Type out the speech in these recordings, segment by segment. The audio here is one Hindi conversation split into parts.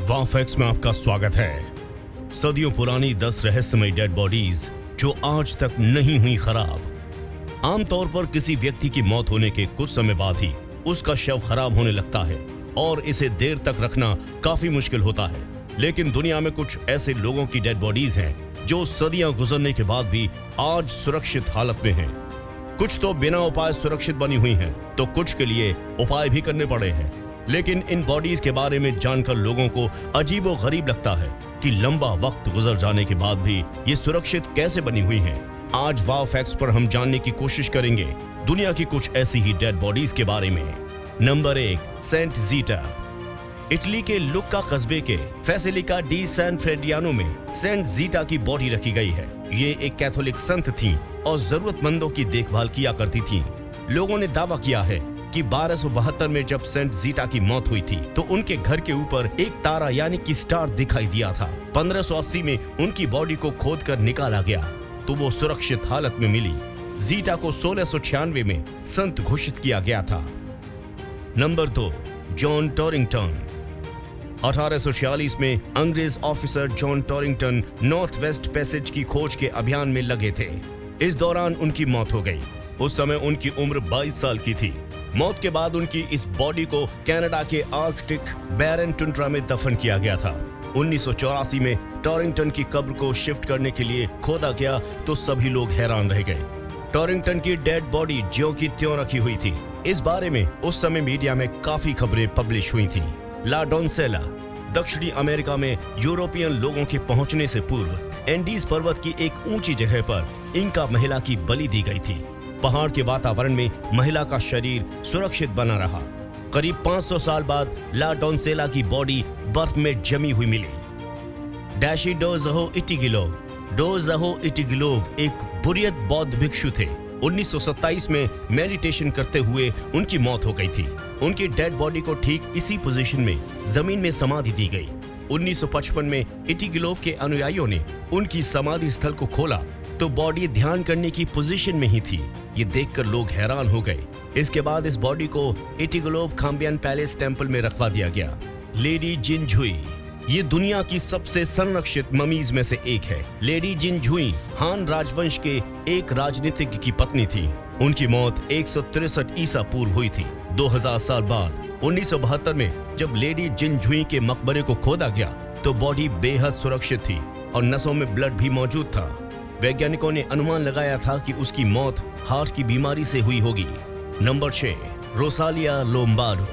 वाफेक्स में आपका स्वागत है। सदियों पुरानी 10 रहस्यमयी डेड बॉडीज जो आज तक नहीं हुई खराब। आमतौर पर किसी व्यक्ति की मौत होने के कुछ समय बाद ही उसका शव खराब होने लगता है और इसे देर तक रखना काफी मुश्किल होता है। लेकिन दुनिया में कुछ ऐसे लोगों की डेड बॉडीज हैं जो सदियां गुजरने के बाद भी आज सुरक्षित हालत में हैं। कुछ तो बिना उपाय सुरक्षित बनी हुई हैं, तो कुछ के लिए उपाय भी करने पड़े हैं। लेकिन इन बॉडीज के बारे में जानकर लोगों को अजीबो गरीब लगता है कि लंबा वक्त गुजर जाने के बाद भी ये सुरक्षित कैसे बनी हुई हैं। आज वाव फैक्ट्स पर हम जानने की कोशिश करेंगे दुनिया की कुछ ऐसी ही डेड बॉडीज के बारे में। Number 1, Saint zeta. इटली के लुक्का कस्बे के फैसिलिका डी सैन फ्रेडियानो में सेंट जीटा की बॉडी रखी गई है। ये एक कैथोलिक संत थीं और जरूरतमंदों की देखभाल किया करती थीं। लोगों ने दावा किया है कि 1272 में जब सेंट जीटा की मौत हुई थी तो उनके घर के ऊपर एक तारा यानी कि स्टार दिखाई दिया था। 1580 में उनकी बॉडी को खोदकर निकाला गया तो वो सुरक्षित हालत में मिली। जीटा को 1696 में संत घोषित किया गया था। Number 2, John टॉरिंगटन। 1846 में अंग्रेज officer John Torrington North West Passage की खोज के अभियान में लगे थे। इस दौरान उनकी मौत हो गई। उस समय उनकी उम्र 22 साल की थी। मौत के बाद उनकी इस बॉडी को कनाडा के आर्कटिक बैरन टुंड्रा में दफन किया गया था। 1984 में टॉरिंगटन की कब्र को शिफ्ट करने के लिए खोदा गया तो सभी लोग हैरान रह गए। टॉरिंगटन की डेड बॉडी ज्यों की त्यों रखी हुई थी। इस बारे में उस समय मीडिया में काफी खबरें पब्लिश हुई थीं। ला डोनसेला दक्षिणी अमेरिका में यूरोपियन लोगों के पहुंचने से पूर्व एंडीज पर्वत की एक ऊंची जगह पर इंका महिला की बलि दी गई थी। पहाड़ के वातावरण में महिला का शरीर सुरक्षित बना रहा। करीब 500 साल बाद ला डोनसेला की बॉडी बर्फ में जमी हुई मिली। डैशी डो ज़हो इटिगिलोव एक बुरियत बौद्ध भिक्षु थे। 1927 में मेडिटेशन करते हुए उनकी मौत हो गई थी। उनकी डेड बॉडी को ठीक इसी पोजीशन में जमीन में समाधि दी गई। 1955 में इटिगिलोव के अनुयायियों ने उनकी समाधि स्थल को खोला तो बॉडी ध्यान करने की पोजीशन में ही थी। ये देखकर लोग हैरान हो गए। इसके बाद इस बॉडी को इटिगिलोव खाम्बियन पैलेस टेम्पल में रखवा दिया गया। लेडी जिन झुई ये दुनिया की सबसे संरक्षित ममीज में से एक है। लेडी जिन झुई हान राजवंश के एक राजनीतिज्ञ की पत्नी थी। उनकी मौत 163 ईसा पूर्व हुई थी। 2000 साल बाद 1972 में जब लेडी जिन झुई के मकबरे को खोदा गया तो बॉडी बेहद सुरक्षित थी और नसों में ब्लड भी मौजूद था। वैज्ञानिकों ने अनुमान लगाया था कि उसकी मौत हार्ट की बीमारी से हुई होगी। नंबर 6, रोसालिया लोम्बार्डो।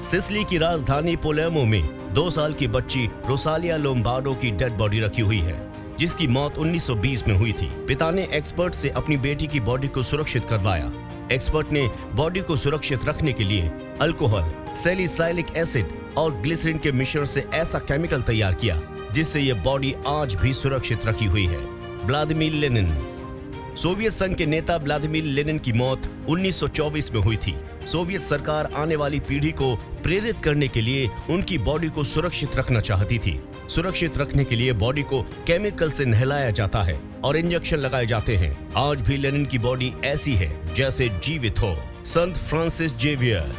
सिसिली की राजधानी पालेर्मो में 2 साल की बच्ची रोसालिया लोम्बार्डो की डेड बॉडी रखी हुई है, जिसकी मौत 1920 में हुई थी। पिता ने एक्सपर्ट से अपनी बेटी की बॉडी को सुरक्षित करवाया। एक्सपर्ट ने बॉडी को सुरक्षित रखने के लिए अल्कोहल, सैलिसाइलिक एसिड और ग्लिसरीन के मिश्रण से ऐसा केमिकल तैयार किया जिससे ये बॉडी आज भी सुरक्षित रखी हुई है। Vladimir Lenin. सोवियत संघ के नेता व्लादिमीर लेनिन की मौत 1924 में हुई थी। सोवियत सरकार आने वाली पीढ़ी को प्रेरित करने के लिए उनकी बॉडी को सुरक्षित रखना चाहती थी। सुरक्षित रखने के लिए बॉडी को केमिकल से नहलाया जाता है और इंजेक्शन लगाए जाते हैं। आज भी लेनिन की बॉडी ऐसी है जैसे जीवित हो। संत फ्रांसिस जेवियर।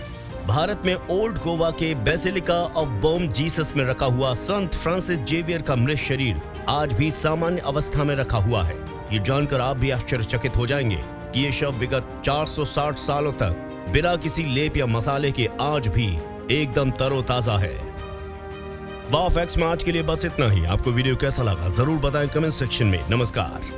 भारत में ओल्ड गोवा के बेसिलिका ऑफ बॉम जीसस में रखा हुआ संत फ्रांसिस जेवियर का मृत शरीर आज भी सामान्य अवस्था में रखा हुआ है। ये जानकर आप भी आश्चर्यचकित हो जाएंगे कि ये शव विगत 460 सालों तक बिना किसी लेप या मसाले के आज भी एकदम तरोताजा है। वाव फैक्ट्स में आज के लिए बस इतना ही। आपको वीडियो कैसा लगा जरूर बताएं कमेंट सेक्शन में। नमस्कार।